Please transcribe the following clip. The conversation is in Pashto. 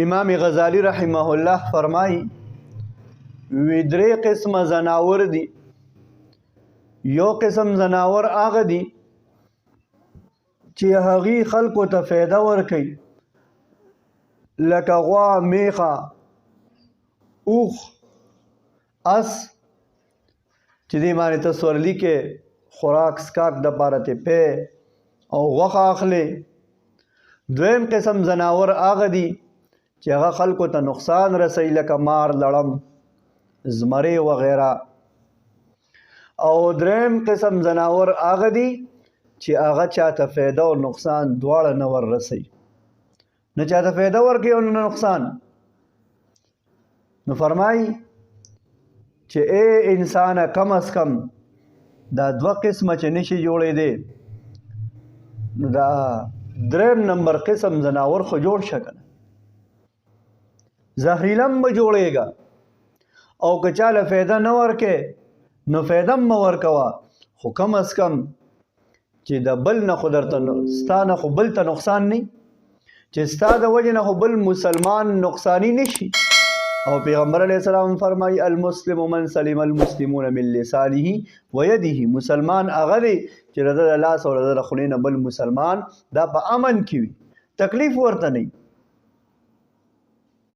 امام غزالی رحمه الله فرمایي وی درې قسمه زناور دي. یو قسم زناور هغه دي چې هغې خلکو ته فایده ورکوي، لکه غوا، میخه، اوښ، اس، چې دې باندې ته سورلي کې خوراک سکاک دپاره ترې پی او غوښه اخلي. دویم قسم زناور هغه دي چې هغه خلکو ته نقصان رسوي، لکه مار، لړم، زمرې وغیره. او دریم قسم زناور هغه دي چې هغه چاته فایده او نقصان دواړه نه ور رسوي، نه چاته فایده ورکوي او نه نقصان. نو فرمایي چې ای انسانه کم از کم دا دوه قسمه چې نشي جوړېدی، نو دا دریم نمبر قسم زناور خو جوړ شه که نه، زهریلم به جوړېږه. او که چاله فایده نه ورکې نو فایده مه ورکوه، خو کم از کم چې د بل نه خو درته ستا نه خو بل ته نقصان نه، چې ستا د وجې نه خو بل مسلمان نقصانی نشي. او پیغمبر علیه السلام فرمایي المسلم من سلم المسلمون من لسانه ویده. مسلمان هغه دی چې د ده د لاس او د ده د خولې نه بل مسلمان دا په امن کې وي، تکلیف ورته نه وي.